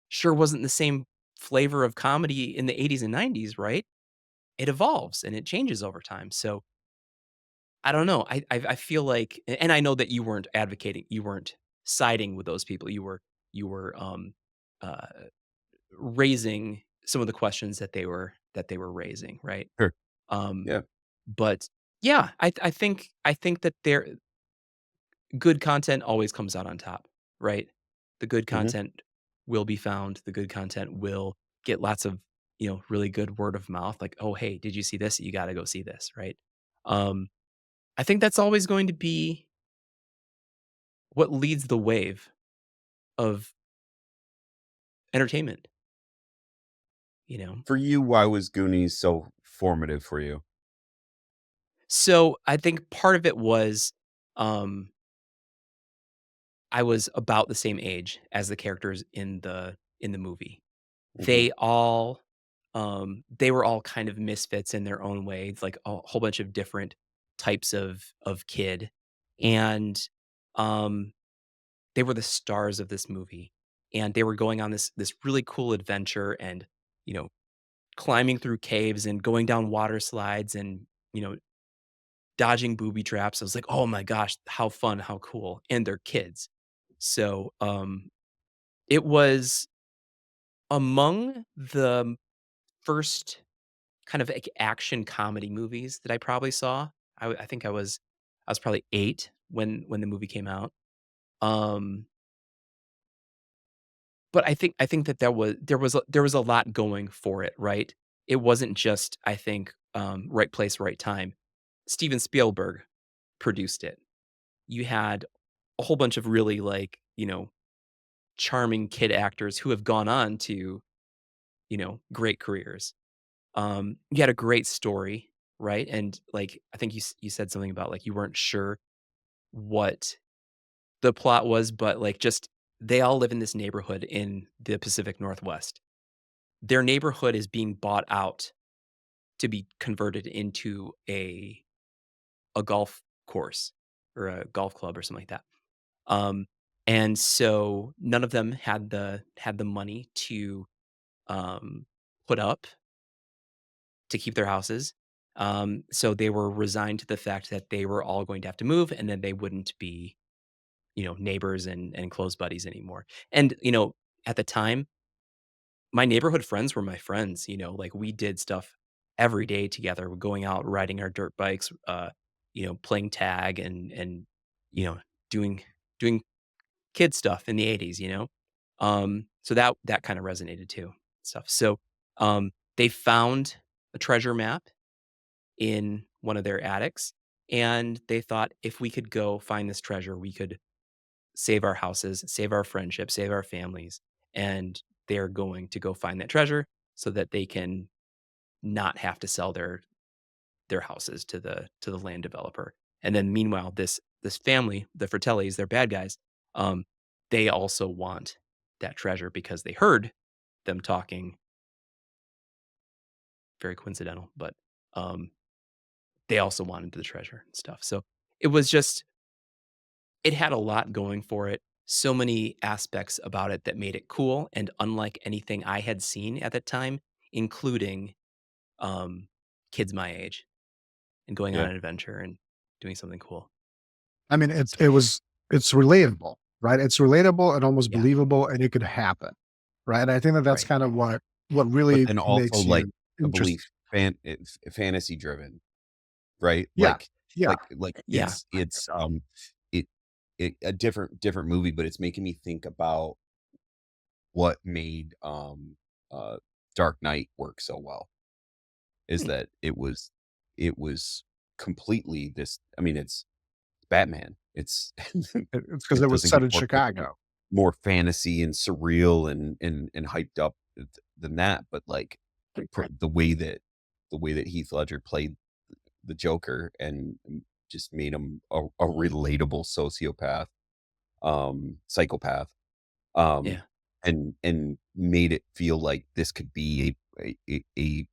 sure wasn't the same flavor of comedy in the 80s and 90s, right? It evolves and it changes over time. So I don't know. I feel like, and I know that you weren't advocating, you weren't siding with those people. You were uh, raising some of the questions that they were raising, right? Sure. Um, Yeah. but yeah, I think that there good content always comes out on top, right? The good Mhm. content will be found. The good content will get lots of really good word of mouth. Like, oh hey, did you see this? You got to go see this, right? Um, I think that's always going to be what leads the wave of entertainment. You know, For you, why was Goonies so formative for you? so I think part of it was um, I was about the same age as the characters in the movie. Mhm. They were all kind of misfits in their own way. It's like a whole bunch of different types of kid, and um, they were the stars of this movie, and they were going on this really cool adventure, and you know, climbing through caves and going down water slides, and you know, dodging booby traps. I was like, oh my gosh, how fun, how cool, and they're kids. So it was among the first kind of, like, action comedy movies that I probably saw. I think I was probably 8 when the movie came out. Um, but I think that there was a lot going for it, right? It wasn't just, I think, right place, right time. Steven Spielberg produced it. You had a whole bunch of really, like, charming kid actors who have gone on to, great careers. You had a great story, right? And, like, I think you said something about, like, you weren't sure what the plot was, but, like, just they all live in this neighborhood in the Pacific Northwest. Their neighborhood is being bought out to be converted into a golf course or a golf club or something like that. Um, and so none of them had the money to, um, put up to keep their houses. So they were resigned to the fact that they were all going to have to move, and then they wouldn't be, neighbors and close buddies anymore. And, at the time, my neighborhood friends were my friends, like we did stuff every day together. We're going out riding our dirt bikes, playing tag and you know, doing doing kid stuff in the 80s, So that kind of resonated too, stuff. So they found a treasure map in one of their attics, and they thought if we could go find this treasure, we could save our houses, save our friendships, save our families, and they're going to go find that treasure so that they can not have to sell their houses to the land developer. And then meanwhile, this family, the Fratellis, they're bad guys. Um, they also want that treasure because they heard them talking. Very coincidental, but um, they also wanted the treasure and stuff. So it was just it had a lot going for it. So many aspects about it that made it cool and unlike anything I had seen at the time, including um, kids my age and going on Yeah. an adventure and doing something cool. I mean, it So it was it's relatable, right? It's relatable and almost yeah, believable, and it could happen, right? And I think that that's right. kind of what But really then also, makes like, you a interest. belief it's fantasy driven, right? Yeah, yeah. Yeah, It a different movie, but it's making me think about what made, Dark Knight work so well, is hmm, that it was completely this I mean, it's Batman. It's It's because it it was doesn't get set in more credit than Chicago. more fantasy and surreal and hyped up than that, but, like, the way that Heath Ledger played the Joker and just made him a relatable psychopath, um, Yeah. and made it feel like this could be a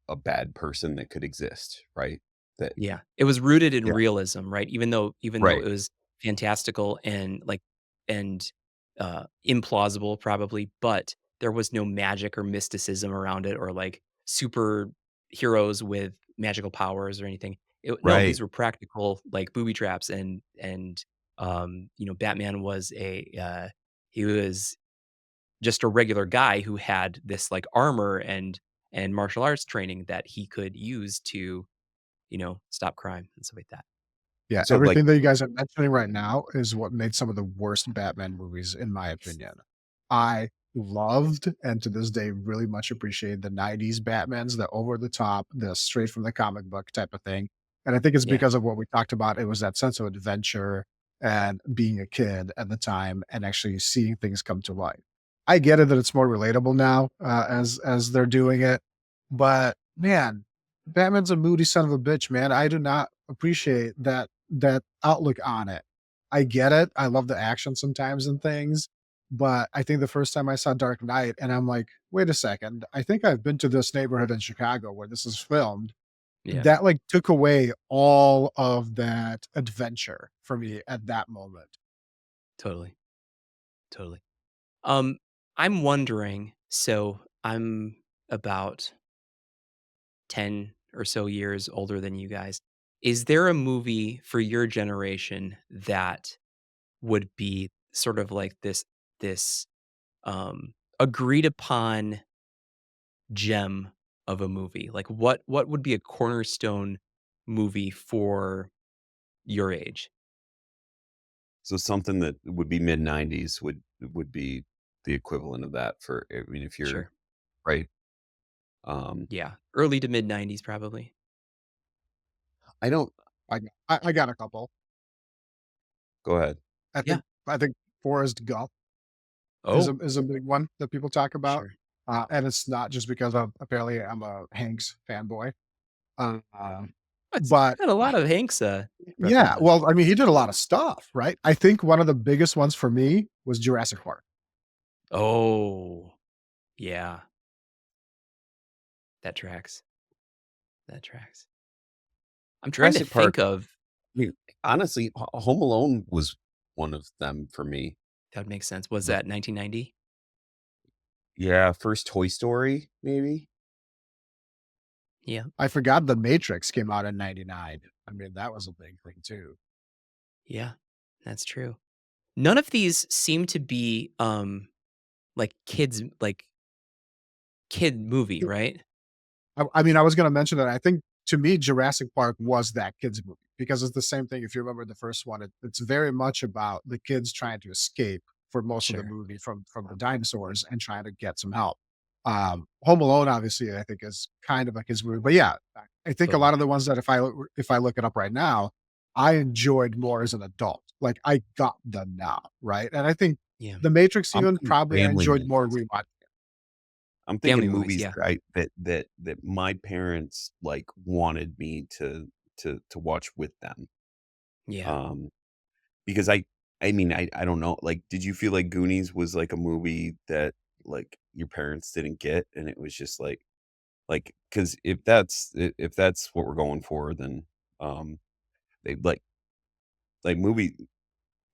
a bad person that could exist, right? That Yeah. It was rooted in Yeah, realism, right? Even though right, it was fantastical and, and, implausible probably, but there was no magic or mysticism around it or, like, superheroes with magical powers or anything. No, right. these were practical, like, booby traps and, Batman was he was just a regular guy who had this, like, armor and martial arts training that he could use to, stop crime and stuff like that. Yeah, So, like everything that you guys are mentioning right now is what made some of the worst Batman movies, in my opinion. I loved, and to this day really much appreciate the 90s Batmans, the over the top, the straight from the comic book type of thing. And I think it's Yeah, because of what we talked about. It was that sense of adventure and being a kid at the time and actually seeing things come to life. I get it that it's more relatable now as they're doing it, but man, Batman's a moody son of a bitch, man. I do not appreciate that outlook on it. I get it. I love the action sometimes and things, but I think the first time I saw Dark Knight and I'm like, "Wait a second. I think I've been to this neighborhood in Chicago where this is filmed." yeah, That, like, took away all of that adventure for me at that moment. totally, totally. Um, I'm wondering, so I'm about 10 or so years older than you guys. Is there a movie for your generation that would be sort of like this agreed upon gem of a movie? Like what would be a cornerstone movie for your age? so something that would be mid-90s would be the equivalent of that for I mean, if you're Sure. right? Um, Yeah. Early to mid 90s probably. I don't I got a couple. Go ahead. Yeah. I think Forrest Gump Oh, is a big one that people talk about, sure. and it's not just because of apparently I'm a Hanks fanboy, um, It's but had a lot of Hanks yeah, references. well, I mean, he did a lot of stuff, right? I think one of the biggest ones for me was Jurassic Park. Oh, yeah. That tracks. That tracks. I'm trying to Jurassic Park, think of I mean, honestly, Home Alone was one of them for me. that would make sense. Was The that 1990? Yeah, first Toy Story, maybe? Yeah. I forgot The Matrix came out in '99. I mean, that was a big thing too. Yeah. That's true. None of these seem to be, like kid movie, right? I mean, I was gonna mention that I think to me, Jurassic Park was that kids movie because it's the same thing. If you remember the first one, it's very much about the kids trying to escape for most of the Sure. movie from the dinosaurs and trying to get some help. Home Alone, obviously, I think is kind of a kids movie, but yeah, I think a Totally. lot of the ones that if I look it up right now, I enjoyed more as an adult. Like I got them now, right? And I think Yeah. The Matrix I'm even thinking probably I family enjoyed movies. more rewatch. I'm thinking Family movies, movies yeah. that I that my parents, like, wanted me to watch with them. Yeah. Um, because I mean, I don't know, like, did you feel like Goonies was, like, a movie that, like, your parents didn't get, and it was just like, because if that's what we're going for, then, they like,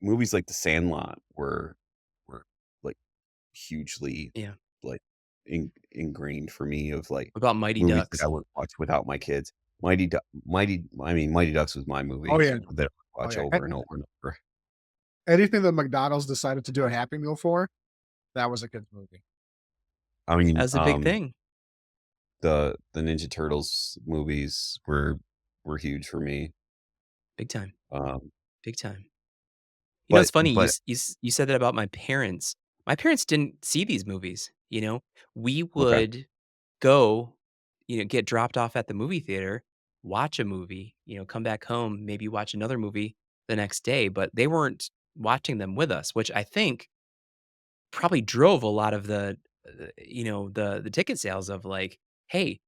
movies like The Sandlot were, like, hugely, Yeah. like, ingrained for me of, like, What about Mighty movies that I Ducks? would watch without my kids. Mighty Ducks was my Oh movie yeah, that I would oh watch yeah. over and over and over. Anything that McDonald's decided to do a Happy Meal for, that was a kids movie. I mean, That's a big thing. the Ninja Turtles movies were huge for me. Big time. Um, Big time. It's but funny, but you said that about my parents. My parents didn't see these movies, you know? We okay. would go, get dropped off at the movie theater, watch a movie, come back home, maybe watch another movie the next day, but watching them with us, which I think probably drove a lot of the ticket sales of like, "Hey,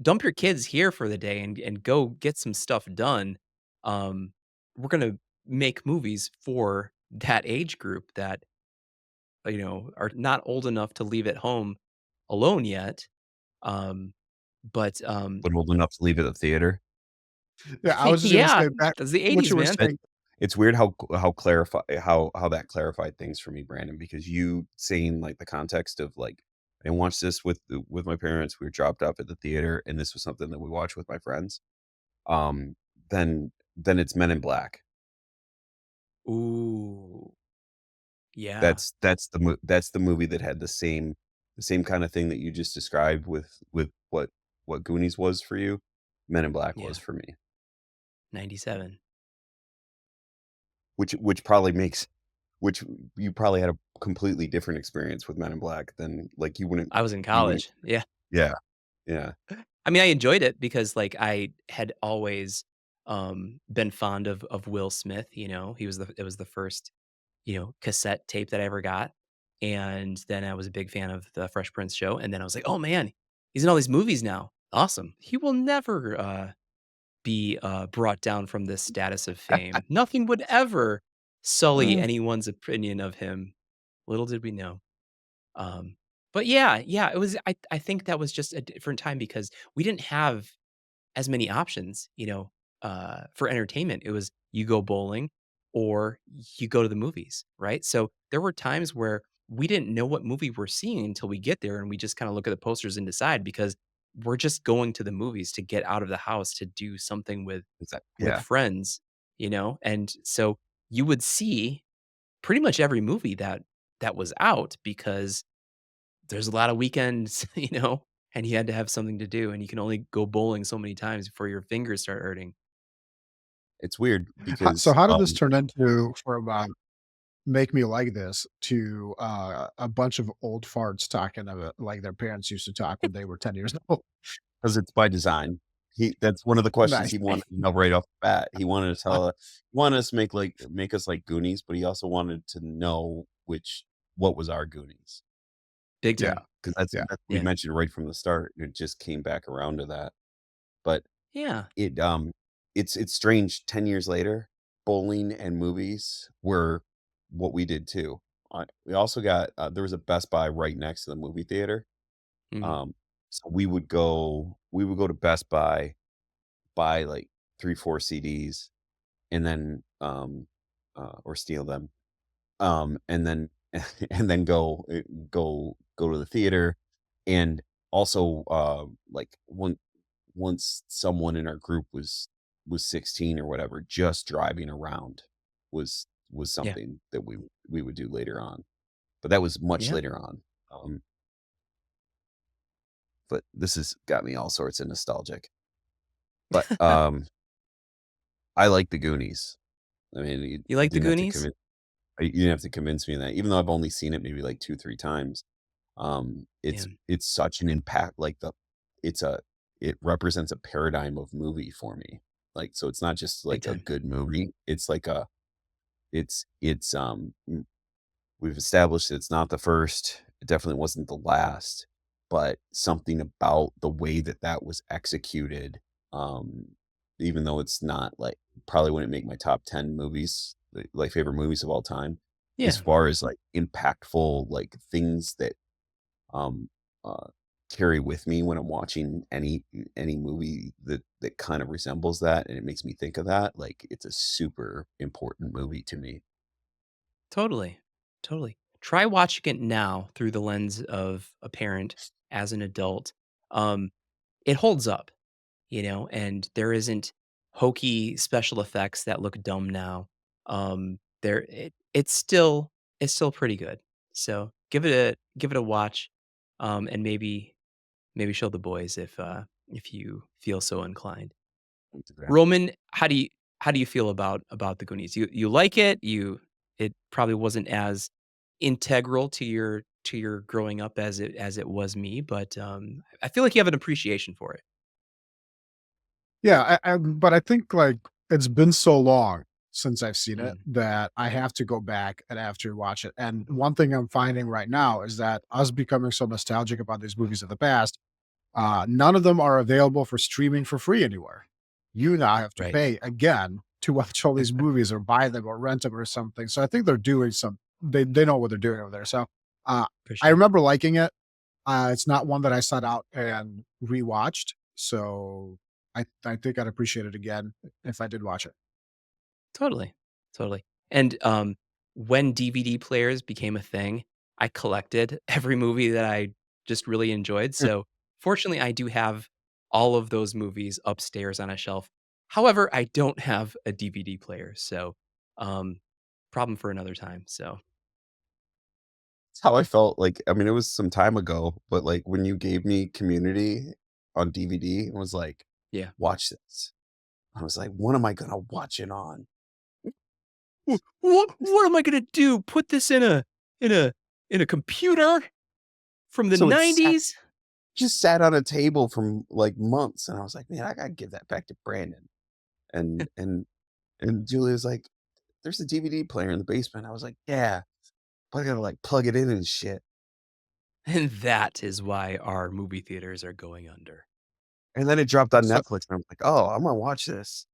dump your kids here for the day and go get some stuff done. Um, we're gonna make movies for that age group that, are not old enough to leave at home alone yet." Um, but, But old enough to leave at the theater. Yeah, I was just gonna yeah, say back that's the what '80s, you were man. It saying. it's weird how clarify how that clarified things for me, Brandon, because you saying, like, the context of, like, "I watched this with my parents, we were dropped off at the theater, and this was something that we watched with my friends." Um, then it's Men in Black. Ooh, yeah, That's the movie that had the same kinda thing that you just described with what Goonies was for you, Men in Black was yeah, for me, '97. which probably makes which you probably had a completely different experience with Men in Black than, like, I was in you wouldn't college, yeah. yeah, yeah, I mean, I enjoyed it because, like, I had always, been fond of Will Smith, it was the first, cassette tape that I ever got, and then I was a big fan of the Fresh Prince show, and then I was like, "Oh, man, he's in all these movies now. Awesome. He will never, be, brought down from this status of fame. Nothing would ever sully uh, anyone's opinion of him." Little did we know. Um, but yeah, it was I think that was just a different time because we didn't have as many options, for entertainment. It was you go bowling or you go to the movies, right? So there were times where we didn't know what movie we're seeing until we get there and we just kind of look at the posters and decide because we're just going to the movies to get out of the house to do something is that with yeah, friends, And so you would see pretty much every movie that was out because there's a lot of weekends, and you had to have something to do, and you can only go bowling so many times before your fingers start hurting. it's weird So because, how did this turn into from, "Make Me Like This" to, a bunch of old farts talking about like their parents used to talk when they were 10 years old? 'cause it's by design. That's one of the questions Nice. he wanted to know right off the bat. He wanted to wanted us to make us like Goonies, but he also wanted to know what was our Goonies. Big Yeah, time. 'Cause yeah. that's we Yeah. mentioned right from the start, and it just came back around to that. But Yeah. it, it's strange 10 years later, bowling and movies were what we did too. We also got, there was a Best Buy right next to the movie theater. Mhm. Um, so we would go to Best Buy, buy, like, 3, 4 CDs, and then, or steal them, and then and then go to the theater, and also, like, once someone in our group was 16 or whatever, just driving around was Yeah. something that we would do later on, but that was much Yeah. later on, but this has got me all sorts of nostalgic. But, I like the Goonies. I mean, You you like the didn't have to Goonies? convince you didn't have to convince me of that, even though I've only seen it maybe, like, 2, 3 times. Man, It's such an impact, like, it's a it represents a paradigm of movie for me. Like, so it's not just, big like, a time. good movie, it's like a it's, we've established that it's not the first, it definitely wasn't the last, but something about the way that that was executed, um, even though it's not, like, probably wouldn't make my top 10 movies, like, favorite movies of all time, as Yeah, far as, like, impactful, like, things that, um, uh, carry with me when I'm watching any movie that kind of resembles that, and it makes me think of that, like, it's a super important movie to me. totally. Totally. Try watching it now through the lens of a parent as an adult. Um, it holds up. And there isn't hokey special effects that look dumb now. There it's still pretty good. So give it a watch, and maybe show the boys if you feel so inclined. Roman, how do you feel about the Goonies? You like it? It probably wasn't as integral to your growing up as it was me, but I feel like you have an appreciation for it. Yeah, but I think, like, it's been so long. since I've seen it Mm, that I have to go back and I have to watch it. And one thing I'm finding right now is that us becoming so nostalgic about these movies of the past, none of them are available for streaming for free anywhere. You now have to right. pay again to watch all these movies or buy them or rent them or something. So I think they're doing some they know what they're doing over there. So uh For I sure. remember liking it. It's not one that I sought out and rewatched. So I think I'd appreciate it again if I did watch it. Totally, totally. And, when DVD players became a thing, I collected every movie that I just really enjoyed, so, fortunately, I do have all of those movies upstairs on a shelf. However, I don't have a DVD player, so, um, problem for another time, so, It's how I felt, like, I mean, it was some time ago, but, like, when you gave me Community on DVD and was like, yeah. "Watch this." I was like, "What am I gonna watch it on?" What am I gonna do? Put this in a in a computer from the So it sat '90s? just sat on a table from, like, months, and I was like, "Man, I gotta give that back to Brandon." And and and Julia was like, "There's a DVD player in the basement." I was like, "Yeah, but I gotta, like, plug it in and shit." And that is why our movie theaters are going under. And then it dropped on So Netflix, and I'm like, "Oh, I'm gonna watch this."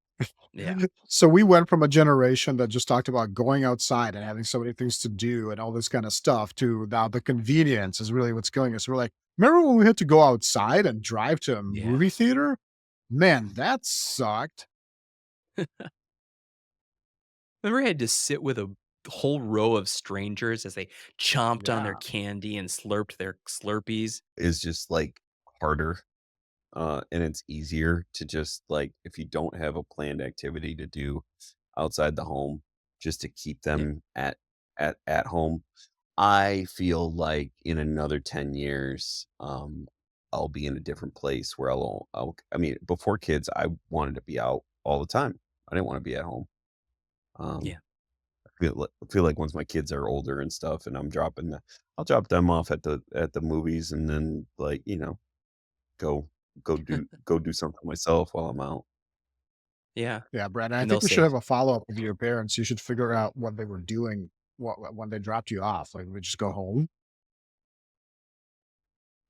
Yeah, so we went from a generation that just talked about going outside and having so many things to do and all this kind of stuff to now the convenience is really what's killing us. We're like, remember when we had to go outside and drive to a yeah. movie theater? Man, that sucked. Remember I had to sit with a whole row of strangers as they chomped on their Yeah. candy and slurped their Slurpees? Is just, like, harder, and it's easier to just, like, if you don't have a planned activity to do outside the home, just to keep Yeah, them at home. I feel like in another 10 years, I'll be in a different place where I mean, before kids, I wanted to be out all the time. I didn't wanna be at home. Um, yeah. I feel like once my kids are older and stuff and I'll drop them off at the movies and then, like, go go do something myself while I'm out. Yeah, Yeah, Brandon, I and they'll think we should say have a follow-up with your parents. You should figure out what they were doing when they dropped you off. Like, we just go home?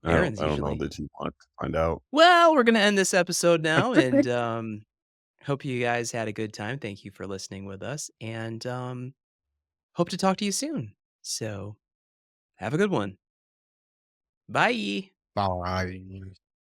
I don't errands I don't know usually. that you want to find out. Well, we're gonna end this episode now, and, hope you guys had a good time. Thank you for listening with us, and, hope to talk to you soon. So, have a good one. Bye. Bye.